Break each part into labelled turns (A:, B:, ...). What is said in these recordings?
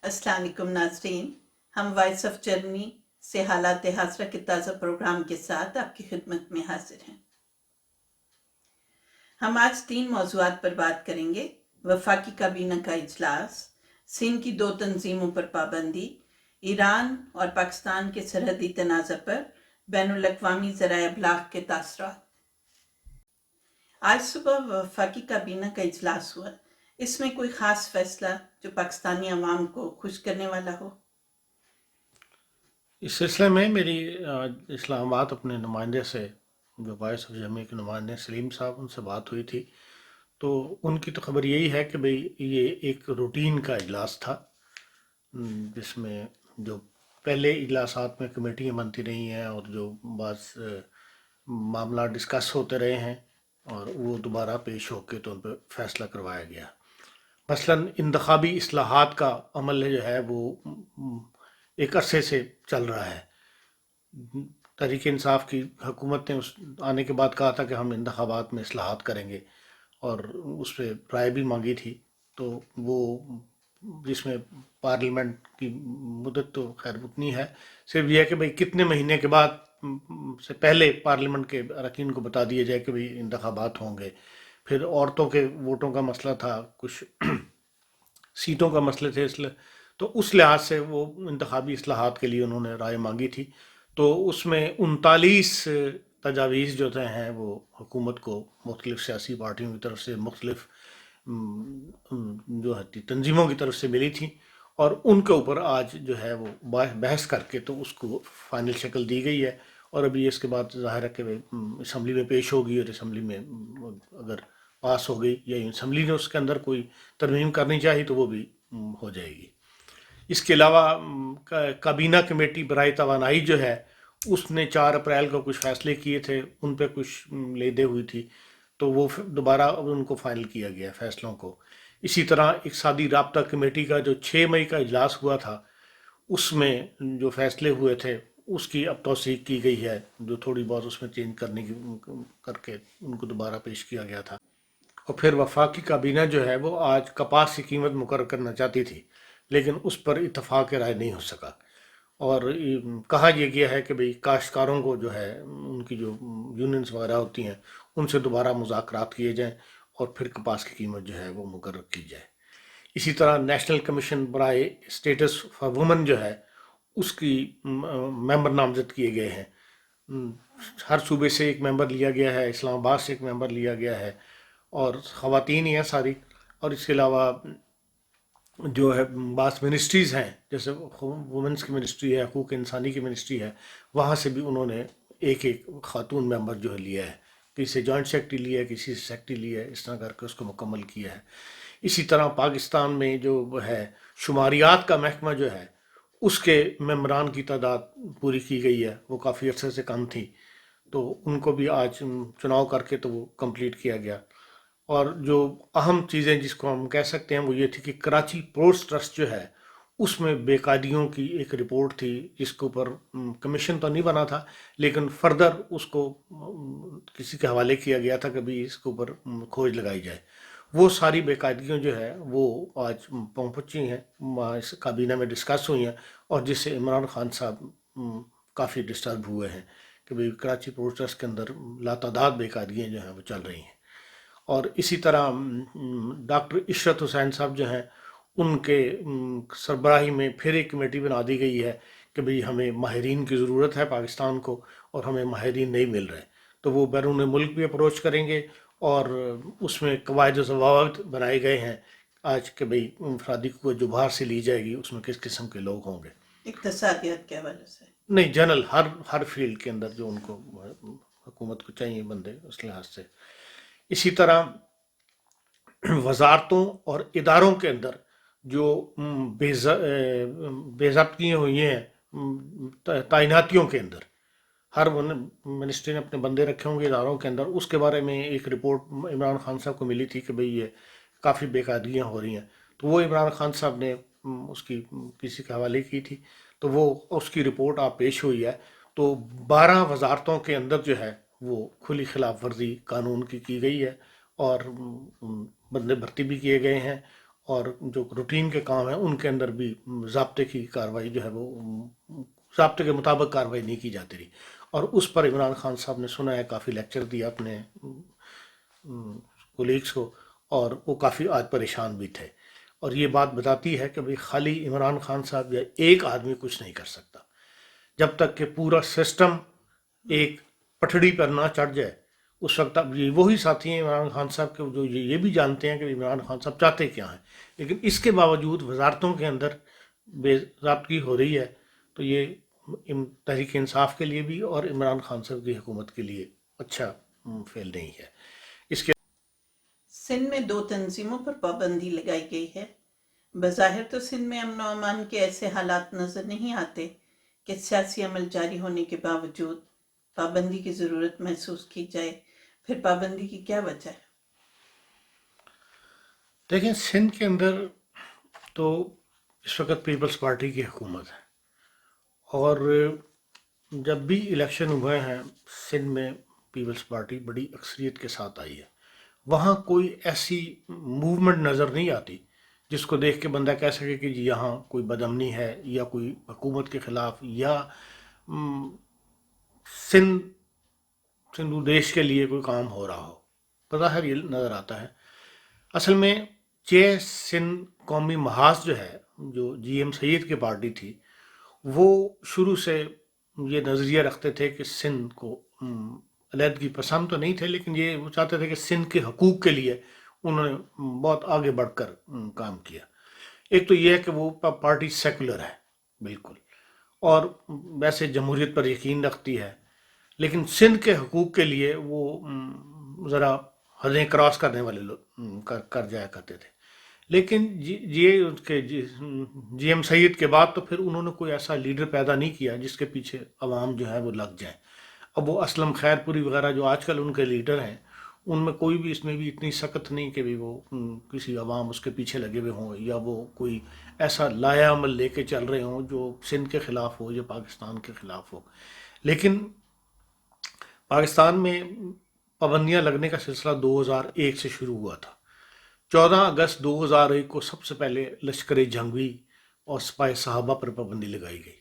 A: السلام علیکم ناظرین، ہم وائس آف جرمنی سے حالات حاضرہ کے تازہ پروگرام کے ساتھ آپ کی خدمت میں حاضر ہیں۔ ہم آج 3 موضوعات پر بات کریں گے: وفاقی کابینہ کا اجلاس، سندھ کی 2 تنظیموں پر پابندی، ایران اور پاکستان کے سرحدی تنازع پر بین الاقوامی ذرائع ابلاغ کے تاثرات۔ آج صبح وفاقی کابینہ کا اجلاس ہوا۔ اس میں کوئی خاص فیصلہ جو پاکستانی عوام کو خوش کرنے والا ہو؟
B: اس سلسلے میں میری اسلام آباد اپنے نمائندے سے، جو وائس آف جرمنی کے نمائندے سلیم صاحب، ان سے بات ہوئی تھی، تو ان کی تو خبر یہی ہے کہ بھئی یہ ایک روٹین کا اجلاس تھا، جس میں جو پہلے اجلاسات میں کمیٹیاں بنتی رہی ہیں اور جو بعض معاملات ڈسکس ہوتے رہے ہیں اور وہ دوبارہ پیش ہو کے تو ان پہ فیصلہ کروایا گیا۔ مثلاً انتخابی اصلاحات کا عمل جو ہے وہ ایک عرصے سے چل رہا ہے۔ تحریک انصاف کی حکومت نے آنے کے بعد کہا تھا کہ ہم انتخابات میں اصلاحات کریں گے، اور اس پہ رائے بھی مانگی تھی، تو وہ جس میں پارلیمنٹ کی مدت تو خیر اتنی ہے، صرف یہ ہے کہ بھئی کتنے مہینے کے بعد سے پہلے پارلیمنٹ کے اراکین کو بتا دیا جائے کہ بھئی انتخابات ہوں گے۔ پھر عورتوں کے ووٹوں کا مسئلہ تھا، کچھ سیٹوں کا مسئلہ تھے، تو اس لحاظ سے وہ انتخابی اصلاحات کے لیے انہوں نے رائے مانگی تھی، تو اس میں 39 تجاویز جو ہیں وہ حکومت کو مختلف سیاسی پارٹیوں کی طرف سے، مختلف جو ہے تنظیموں کی طرف سے ملی تھیں، اور ان کے اوپر آج جو ہے وہ بحث کر کے تو اس کو فائنل شکل دی گئی ہے، اور ابھی اس کے بعد ظاہر ہے کہ اسمبلی میں پیش ہوگی، اور اسمبلی میں اگر پاس ہو گئی یا اسمبلی نے اس کے اندر کوئی ترمیم کرنی چاہی تو وہ بھی ہو جائے گی۔ اس کے علاوہ کابینہ کمیٹی برائے توانائی جو ہے، اس نے 4 اپریل کو کچھ فیصلے کیے تھے، ان پہ کچھ لیدے ہوئی تھی، تو وہ دوبارہ ان کو فائنل کیا گیا فیصلوں کو۔ اسی طرح اقتصادی رابطہ کمیٹی کا جو 6 مئی کا اجلاس ہوا تھا، اس میں جو فیصلے ہوئے تھے اس کی اب توثیق کی گئی ہے، جو تھوڑی بہت اس میں چینج کرنے کی کر کے ان کو دوبارہ پیش کیا گیا تھا۔ اور پھر وفاقی کابینہ جو ہے وہ آج کپاس کی قیمت مقرر کرنا چاہتی تھی، لیکن اس پر اتفاق رائے نہیں ہو سکا، اور کہا یہ گیا ہے کہ بھئی کاشتکاروں کو جو ہے ان کی جو یونینز وغیرہ ہوتی ہیں ان سے دوبارہ مذاکرات کیے جائیں اور پھر کپاس کی قیمت جو ہے وہ مقرر کی جائے۔ اسی طرح نیشنل کمیشن برائے اسٹیٹس فار وومن جو ہے، اس کی ممبر نامزد کیے گئے ہیں۔ ہر صوبے سے ایک ممبر لیا گیا ہے، اسلام آباد سے ایک ممبر لیا گیا ہے، اور خواتین ہی ہیں ساری۔ اور اس کے علاوہ جو ہے بعض منسٹریز ہیں، جیسے وومنس کی منسٹری ہے، حقوق انسانی کی منسٹری ہے، وہاں سے بھی انہوں نے ایک خاتون ممبر جو ہے لیا ہے، کسی سے جوائنٹ سیکرٹری لیا ہے، کسی سے سیکرٹری لیا ہے، اس طرح کر کے اس کو مکمل کیا ہے۔ اسی طرح پاکستان میں جو ہے شماریات کا محکمہ جو ہے، اس کے ممبران کی تعداد پوری کی گئی ہے، وہ کافی عرصے سے کم تھی، تو ان کو بھی آج چناؤ کر کے تو وہ کمپلیٹ کیا گیا۔ اور جو اہم چیزیں جس کو ہم کہہ سکتے ہیں وہ یہ تھی کہ کراچی پورٹس ٹرسٹ جو ہے، اس میں بے قاعدیوں کی ایک رپورٹ تھی، جس کے اوپر کمیشن تو نہیں بنا تھا، لیکن فردر اس کو کسی کے حوالے کیا گیا تھا کہ بھی اس کے اوپر کھوج لگائی جائے۔ وہ ساری بے قاعدیوں جو ہے وہ آج پہنچی ہیں، اس کابینہ میں ڈسکس ہوئی ہیں، اور جس سے عمران خان صاحب کافی ڈسٹرب ہوئے ہیں کہ بھئی کراچی پورٹ ٹرسٹ کے اندر لاتعداد بے قاعدیاں جو ہیں وہ چل رہی ہیں۔ اور اسی طرح ڈاکٹر عشرت حسین صاحب جو ہیں، ان کے سربراہی میں پھر ایک کمیٹی بنا دی گئی ہے کہ بھئی ہمیں ماہرین کی ضرورت ہے پاکستان کو، اور ہمیں ماہرین نہیں مل رہے، تو وہ بیرون ملک بھی اپروچ کریں گے، اور اس میں قواعد و ضوابط بنائے گئے ہیں آج کہ بھئی انفرادی کو جو باہر سے لی جائے گی اس میں کس قسم کے لوگ ہوں گے۔
A: اقتصادیات کے حوالے سے
B: نہیں، جنرل ہر فیلڈ کے اندر جو ان کو حکومت کو چاہیے بندے، اس لحاظ سے۔ اسی طرح وزارتوں اور اداروں کے اندر جو بے ضابطگیاں ہوئی ہیں تعیناتیوں کے اندر، ہر منسٹری نے اپنے بندے رکھے ہوں گے اداروں کے اندر، اس کے بارے میں ایک رپورٹ عمران خان صاحب کو ملی تھی کہ بھئی یہ کافی بے قاعدگیاں ہو رہی ہیں، تو وہ عمران خان صاحب نے اس کی کسی کے حوالے کی تھی، تو وہ اس کی رپورٹ آپ پیش ہوئی ہے۔ تو 12 وزارتوں کے اندر جو ہے وہ کھلی خلاف ورزی قانون کی گئی ہے، اور بندے بھرتی بھی کیے گئے ہیں، اور جو روٹین کے کام ہیں ان کے اندر بھی ضابطے کی کارروائی جو ہے وہ ضابطے کے مطابق کارروائی نہیں کی جاتی رہی، اور اس پر عمران خان صاحب نے سنا ہے کافی لیکچر دیا اپنے کولیگس کو، اور وہ کافی آج پریشان بھی تھے، اور یہ بات بتاتی ہے کہ بھئی خالی عمران خان صاحب یا ایک آدمی کچھ نہیں کر سکتا، جب تک کہ پورا سسٹم ایک پٹڑی پر نہ چڑھ جائے اس وقت اب یہ وہی ساتھی ہیں عمران خان صاحب کے جو یہ بھی جانتے ہیں کہ عمران خان صاحب چاہتے کیا ہیں، لیکن اس کے باوجود وزارتوں کے اندر بے ضابطگی ہو رہی ہے، تو یہ تحریک انصاف کے لیے بھی اور عمران خان صاحب کی حکومت کے لیے اچھا فعل نہیں ہے۔ اس کے
A: سندھ میں 2 تنظیموں پر پابندی لگائی گئی ہے۔ بظاہر تو سندھ میں امن و امان کے ایسے حالات نظر نہیں آتے کہ سیاسی عمل جاری ہونے کے باوجود پابندی کی ضرورت محسوس کی جائے، پھر پابندی کی کیا وجہ ہے؟
B: دیکھیں، سندھ کے اندر تو اس وقت پیپلز پارٹی کی حکومت ہے، اور جب بھی الیکشن ہوئے ہیں سندھ میں پیپلز پارٹی بڑی اکثریت کے ساتھ آئی ہے، وہاں کوئی ایسی موومنٹ نظر نہیں آتی جس کو دیکھ کے بندہ کہہ سکے کہ جی یہاں کوئی بدامنی ہے یا کوئی حکومت کے خلاف یا سندھو دیش کے لیے کوئی کام ہو رہا ہو، بظاہر یہ نظر آتا ہے۔ اصل میں جے سندھ قومی محاذ جو ہے، جو جی ایم سید کی پارٹی تھی، وہ شروع سے یہ نظریہ رکھتے تھے کہ سندھ کو علیحدگی پسند تو نہیں تھے، لیکن یہ وہ چاہتے تھے کہ سندھ کے حقوق کے لیے انہوں نے بہت آگے بڑھ کر کام کیا۔ ایک تو یہ ہے کہ وہ پارٹی سیکولر ہے بالکل، اور ویسے جمہوریت پر یقین رکھتی ہے، لیکن سندھ کے حقوق کے لیے وہ ذرا حدیں کراس کرنے والے لوگ کر جایا کرتے تھے۔ لیکن یہ اس کے جی ایم سید کے بعد تو پھر انہوں نے کوئی ایسا لیڈر پیدا نہیں کیا جس کے پیچھے عوام جو ہے وہ لگ جائیں۔ اب وہ اسلم خیر پوری وغیرہ جو آج کل ان کے لیڈر ہیں، ان میں کوئی بھی اس میں بھی اتنی سخت نہیں کہ بھی وہ کسی عوام اس کے پیچھے لگے ہوئے ہوں، یا وہ کوئی ایسا لایا عمل لے کے چل رہے ہوں جو سندھ کے خلاف ہو یا پاکستان کے خلاف ہو۔ لیکن پاکستان میں پابندیاں لگنے کا سلسلہ 2001 سے شروع ہوا تھا۔ 14 اگست 2001 کو سب سے پہلے لشکر جنگی اور سپاہ صحابہ پر پابندی لگائی گئی۔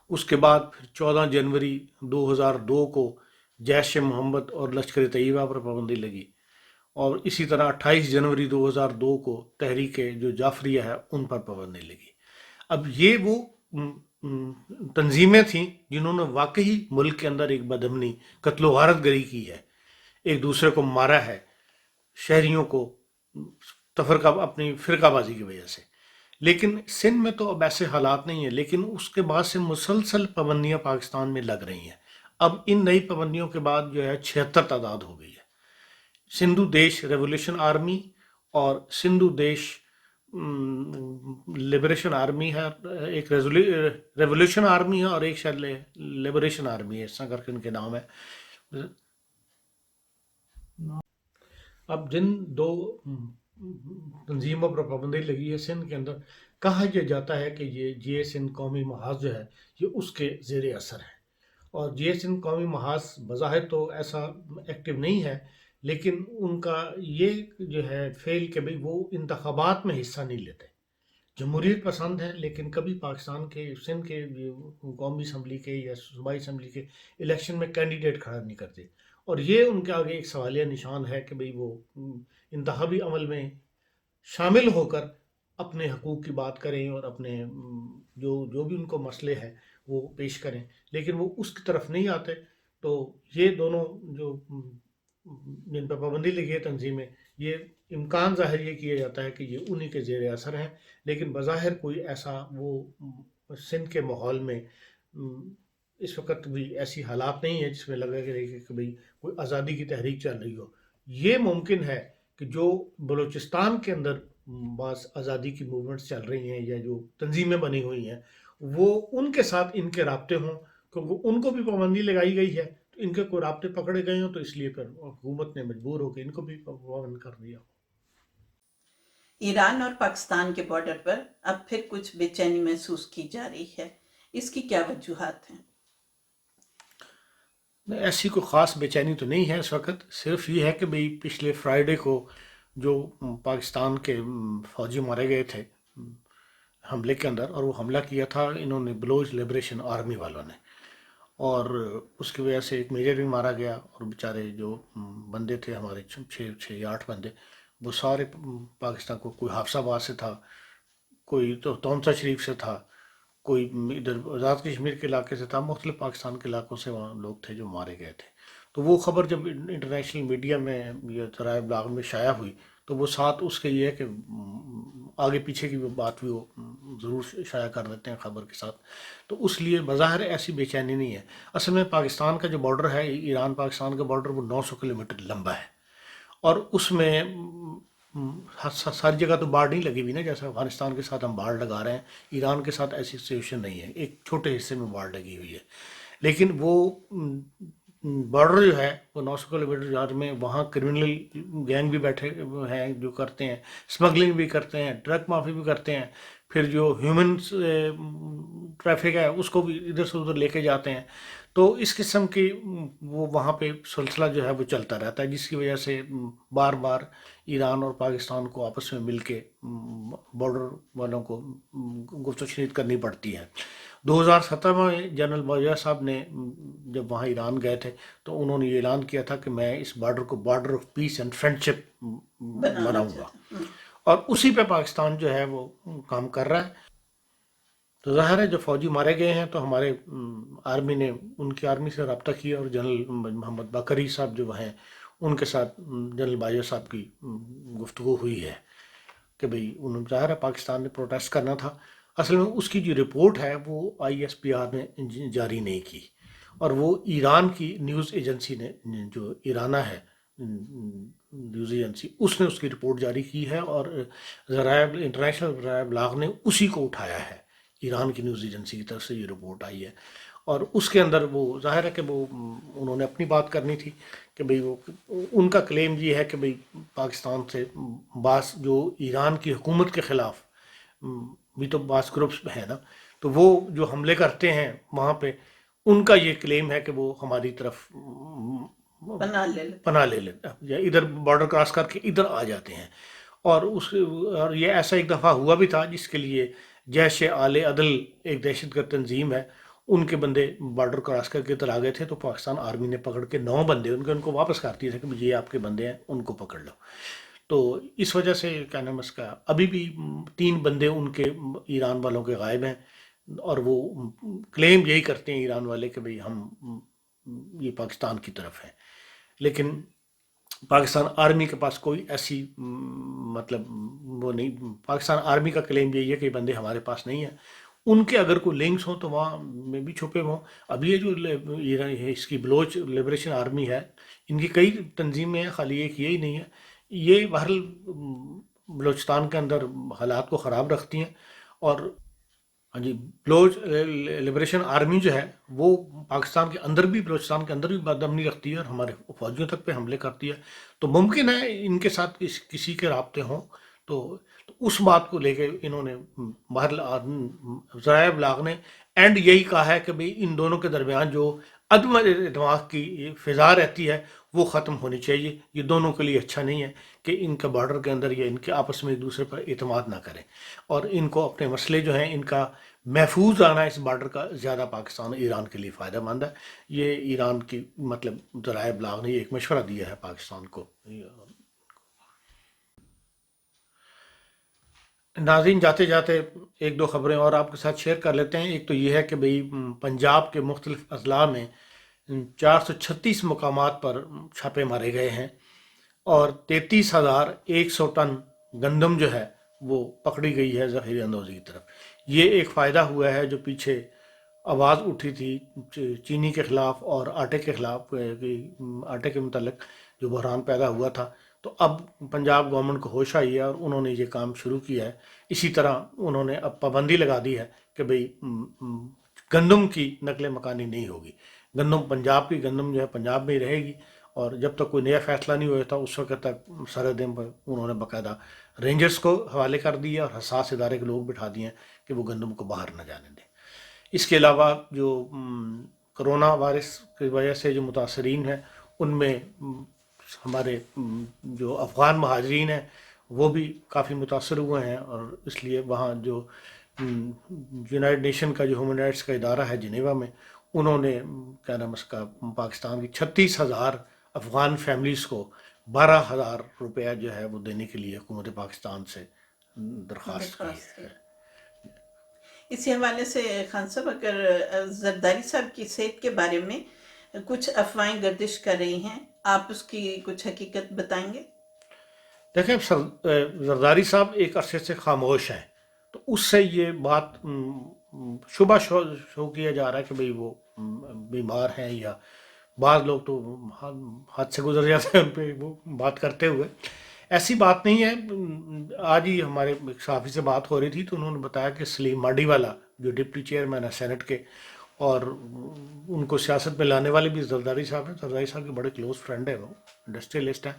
B: اس کے بعد پھر 14 جنوری 2002 کو جیش محمد اور لشکر طیبہ پر پابندی لگی، اور اسی طرح 28 جنوری 2002 کو تحریک جو جعفریہ ہے ان پر پابندی لگی۔ اب یہ وہ تنظیمیں تھیں جنہوں نے واقعی ملک کے اندر ایک بدامنی، قتل و غارت گری کی ہے، ایک دوسرے کو مارا ہے، شہریوں کو تفرقہ اپنی فرقہ بازی کی وجہ سے۔ لیکن سندھ میں تو اب ایسے حالات نہیں ہیں، لیکن اس کے بعد سے مسلسل پابندیاں پاکستان میں لگ رہی ہیں۔ اب ان نئی پابندیوں کے بعد جو ہے 76 تعداد ہو گئی ہے۔ سندھو دیش ریولیوشن آرمی اور سندھو دیش لبریشن آرمی ہے، ایک ریولیوشن آرمی ہے اور ایک شاید لبریشن آرمی ہے، اس طرح کر کے ان کے نام ہے۔ اب جن 2 تنظیموں پر پابندی لگی ہے سندھ کے اندر، کہا یہ جاتا ہے کہ یہ جے سندھ قومی محاذ جو ہے یہ اس کے زیر اثر ہے، اور جے سندھ قومی محاذ بظاہر تو ایسا ایکٹیو نہیں ہے، لیکن ان کا یہ جو ہے فعل کہ بھئی وہ انتخابات میں حصہ نہیں لیتے، جمہوریت پسند ہے، لیکن کبھی پاکستان کے سندھ کے قومی اسمبلی کے یا صوبائی اسمبلی کے الیکشن میں کینڈیڈیٹ کھڑا نہیں کرتے، اور یہ ان کے آگے ایک سوالیہ نشان ہے کہ بھئی وہ انتخابی عمل میں شامل ہو کر اپنے حقوق کی بات کریں اور اپنے جو بھی ان کو مسئلے ہیں وہ پیش کریں، لیکن وہ اس کی طرف نہیں آتے۔ تو یہ دونوں جو جن پر پابندی لگی ہے تنظیمیں، یہ امکان ظاہر یہ کیا جاتا ہے کہ یہ انہی کے زیر اثر ہیں، لیکن بظاہر کوئی ایسا وہ سندھ کے ماحول میں اس وقت بھی ایسی حالات نہیں ہے جس میں لگا کہ بھئی کوئی آزادی کی تحریک چل رہی ہو۔ یہ ممکن ہے کہ جو بلوچستان کے اندر بعض آزادی کی موومنٹس چل رہی ہیں یا جو تنظیمیں بنی ہوئی ہیں، وہ ان کے ساتھ ان کے رابطے ہوں، کیونکہ ان کو بھی پابندی لگائی گئی ہے، تو ان کے کوئی رابطے پکڑے گئے ہوں، تو اس لیے پھر حکومت نے مجبور ہو کے ان کو بھی پابند کر دیا۔
A: ایران اور پاکستان کے بارڈر پر اب پھر کچھ بے چینی محسوس کی جا رہی ہے، اس کی کیا وجوہات ہیں؟
B: ایسی کوئی خاص بے چینی تو نہیں ہے اس وقت، صرف یہ ہے کہ بھئی پچھلے فرائیڈے کو جو پاکستان کے فوجی مارے گئے تھے حملے کے اندر، اور وہ حملہ کیا تھا انہوں نے بلوچ لبریشن آرمی والوں نے، اور اس کی وجہ سے ایک میجر بھی مارا گیا، اور بیچارے جو بندے تھے ہمارے 6 یا 8 بندے، وہ سارے پاکستان کو، کوئی حافظ آباد سے تھا، کوئی تو تونسا شریف سے تھا، کوئی ادھر آزاد کشمیر کے علاقے سے تھا، مختلف پاکستان کے علاقوں سے وہاں لوگ تھے جو مارے گئے تھے۔ تو وہ خبر جب انٹرنیشنل میڈیا میں یا ذرائع ابلاغ میں شائع ہوئی تو وہ ساتھ اس کے یہ ہے کہ آگے پیچھے کی بات بھی وہ ضرور شائع کر دیتے ہیں خبر کے ساتھ، تو اس لیے بظاہر ایسی بے چینی نہیں ہے۔ اصل میں پاکستان کا جو بارڈر ہے، ایران پاکستان کا بارڈر، وہ 900 کلومیٹر لمبا ہے، اور اس میں ساری جگہ تو باڑ نہیں لگی ہوئی نا، جیسے افغانستان کے ساتھ ہم باڑ لگا رہے ہیں، ایران کے ساتھ ایسی سچویشن نہیں ہے، ایک چھوٹے حصے میں باڑ لگی ہوئی ہے، لیکن وہ بارڈر جو ہے وہ 900 کلومیٹر یارڈ میں، وہاں کرمنل گینگ بھی بیٹھے ہیں جو کرتے ہیں، اسمگلنگ بھی کرتے ہیں، ڈرگ مافی بھی کرتے ہیں، پھر جو ہیومن ٹریفک ہے اس کو بھی ادھر سے ادھر لے کے جاتے ہیں۔ تو اس قسم کی وہ وہاں پہ سلسلہ جو ہے وہ چلتا رہتا ہے، جس کی وجہ سے بار بار ایران اور پاکستان کو آپس میں مل کے بارڈر والوں کو گفت و شنید کرنی پڑتی ہے۔ 2017 میں جنرل باجوہ صاحب نے جب وہاں ایران گئے تھے تو انہوں نے یہ اعلان کیا تھا کہ میں اس بارڈر کو border of peace and friendship
A: بنانا
B: بناؤں گا،
A: چاہتا ہوں۔
B: اور اسی پہ پاکستان جو ہے وہ کام کر رہا ہے۔ تو ظاہر ہے جو فوجی مارے گئے ہیں تو ہمارے آرمی نے ان کی آرمی سے رابطہ کیا، اور جنرل محمد باقری صاحب جو ہیں ان کے ساتھ جنرل باجوہ صاحب کی گفتگو ہوئی ہے کہ بھئی انہوں نے، ظاہر ہے پاکستان نے پروٹیسٹ کرنا تھا۔ اصل میں اس کی جو رپورٹ ہے وہ ISPR نے جاری نہیں کی، اور وہ ایران کی نیوز ایجنسی نے، جو ایرانا ہے نیوز ایجنسی، اس نے اس کی رپورٹ جاری کی ہے، اور انٹرنیشنل ذرائع ابلاغ نے اسی کو اٹھایا ہے، ایران کی نیوز ایجنسی کی طرف سے یہ رپورٹ آئی ہے، اور اس کے اندر وہ ظاہر ہے کہ وہ انہوں نے اپنی بات کرنی تھی کہ بھئی وہ ان کا کلیم یہ ہے کہ بھئی پاکستان سے بعض جو ایران کی حکومت کے خلاف بھی تو بعض گروپس ہیں نا، تو وہ جو حملے کرتے ہیں وہاں پہ، ان کا یہ کلیم ہے کہ وہ ہماری طرف پناہ لے لیتے ہیں، یا ادھر بارڈر کراس کر کے ادھر آ جاتے ہیں، اور یہ ایسا ایک دفعہ ہوا بھی تھا جس کے لیے جیش آل عدل ایک دہشت گرد تنظیم ہے، ان کے بندے بارڈر کراس کر کے ادھر آ گئے تھے، تو پاکستان آرمی نے پکڑ کے 9 بندے ان کو واپس کر دیے تھے کہ یہ آپ کے بندے ہیں، ان کو پکڑ لو۔ تو اس وجہ سے کیا نام اس کا، ابھی بھی 3 بندے ان کے ایران والوں کے غائب ہیں، اور وہ کلیم یہی کرتے ہیں ایران والے کہ بھئی ہم یہ پاکستان کی طرف ہیں، لیکن پاکستان آرمی کے پاس کوئی ایسی مطلب وہ نہیں، پاکستان آرمی کا کلیم یہی ہے کہ یہ بندے ہمارے پاس نہیں ہیں، ان کے اگر کوئی لنکس ہوں تو وہاں میں بھی چھپے ہوں۔ اب یہ جو اس کی بلوچ لبریشن آرمی ہے، ان کی کئی تنظیمیں ہیں، خالی ایک یہی نہیں ہے، یہ بہرحال بلوچستان کے اندر حالات کو خراب رکھتی ہیں، اور ہاں جی، بلوچ لبریشن آرمی جو ہے وہ پاکستان کے اندر بھی، بلوچستان کے اندر بھی بدامنی رکھتی ہے، اور ہمارے فوجیوں تک پہ حملے کرتی ہے، تو ممکن ہے ان کے ساتھ کسی کے رابطے ہوں، تو اس بات کو لے کے انہوں نے بہرحال ذرائع ابلاغ نے اینڈ یہی کہا ہے کہ بھئی ان دونوں کے درمیان جو عدم اعتماد کی فضا رہتی ہے وہ ختم ہونی چاہیے، یہ دونوں کے لیے اچھا نہیں ہے کہ ان کا بارڈر کے اندر یا ان کے آپس میں ایک دوسرے پر اعتماد نہ کریں، اور ان کو اپنے مسئلے جو ہیں ان کا محفوظ آنا اس بارڈر کا زیادہ پاکستان اور ایران کے لیے فائدہ مند ہے۔ یہ ایران کی مطلب ذرائع ابلاغ نے ایک مشورہ دیا ہے پاکستان کو۔ ناظرین، جاتے جاتے ایک 2 خبریں اور آپ کے ساتھ شیئر کر لیتے ہیں۔ ایک تو یہ ہے کہ بھئی پنجاب کے مختلف اضلاع میں 436 مقامات پر چھاپے مارے گئے ہیں، اور 33,100 ٹن گندم جو ہے وہ پکڑی گئی ہے ذخیرہ اندوزی کی طرف۔ یہ ایک فائدہ ہوا ہے جو پیچھے آواز اٹھی تھی چینی کے خلاف اور آٹے کے خلاف، آٹے کے متعلق جو بحران پیدا ہوا تھا، تو اب پنجاب گورنمنٹ کو ہوش آئی ہے اور انہوں نے یہ کام شروع کیا ہے۔ اسی طرح انہوں نے اب پابندی لگا دی ہے کہ بھئی گندم کی نقل مکانی نہیں ہوگی، گندم پنجاب کی گندم جو ہے پنجاب میں ہی رہے گی، اور جب تک کوئی نیا فیصلہ نہیں ہوا تھا اس وقت تک سرحدیں پر انہوں نے باقاعدہ رینجرز کو حوالے کر دیا اور حساس ادارے کے لوگ بٹھا دیے ہیں کہ وہ گندم کو باہر نہ جانے دیں۔ اس کے علاوہ جو کرونا وائرس کی وجہ سے جو متاثرین ہیں ان میں ہمارے جو افغان مہاجرین ہیں وہ بھی کافی متاثر ہوئے ہیں، اور اس لیے وہاں جو یونائٹڈ نیشن کا جو ہیومن رائٹس کا ادارہ ہے جنیوا میں، انہوں نے کیا نام اس کا پاکستان کی 36,000 افغان فیملیز کو 12,000 روپیہ جو ہے وہ دینے کے لیے حکومت پاکستان سے درخواست کی
A: درخواست
B: ہے۔
A: کی۔ اسی حوالے سے خان صاحب، اگر زرداری صاحب کی صحت کے بارے میں کچھ افواہیں گردش کر رہی ہیں، آپ اس کی کچھ حقیقت بتائیں گے؟
B: دیکھیں زرداری صاحب ایک عرصے سے خاموش ہیں، تو اس سے یہ بات شبہ شو کیا جا رہا ہے کہ بھئی وہ بیمار ہیں، یا بعض لوگ تو حد سے گزر جاتے ہیں ان پہ وہ بات کرتے ہوئے۔ ایسی بات نہیں ہے۔ آج ہی ہمارے ایک صحافی سے بات ہو رہی تھی تو انہوں نے بتایا کہ سلیم مانڈی والا جو ڈپٹی چیئرمین ہے سینٹ کے، اور ان کو سیاست میں لانے والے بھی زرداری صاحب ہیں، زرداری صاحب کے بڑے کلوز فرینڈ ہیں، وہ انڈسٹریلسٹ ہیں،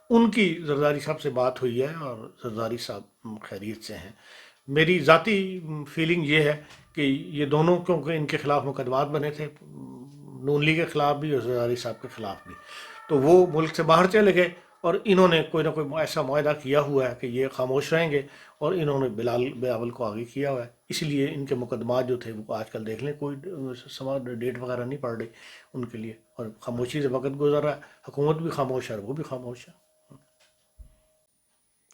B: ان کی زرداری صاحب سے بات ہوئی ہے اور زرداری صاحب خیریت سے ہیں۔ میری ذاتی فیلنگ یہ ہے کہ یہ دونوں، کیونکہ ان کے خلاف مقدمات بنے تھے، نون لیگ کے خلاف بھی اور زرداری صاحب کے خلاف بھی، تو وہ ملک سے باہر چلے گئے، اور انہوں نے کوئی نہ کوئی ایسا معاہدہ کیا ہوا ہے کہ یہ خاموش رہیں گے، اور انہوں نے بلاول کو آگے کیا ہوا ہے، اس لیے ان کے مقدمات جو تھے وہ آج کل دیکھ لیں کوئی ڈیٹ وغیرہ نہیں پڑ رہی ان کے لیے، اور خاموشی سے وقت گزر رہا ہے، حکومت بھی خاموش ہے اور وہ بھی خاموش ہے۔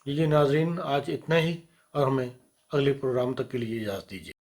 B: یہ ناظرین، آج اتنا ہی، اور ہمیں اگلے پروگرام تک کے لیے اجازت دیجیے۔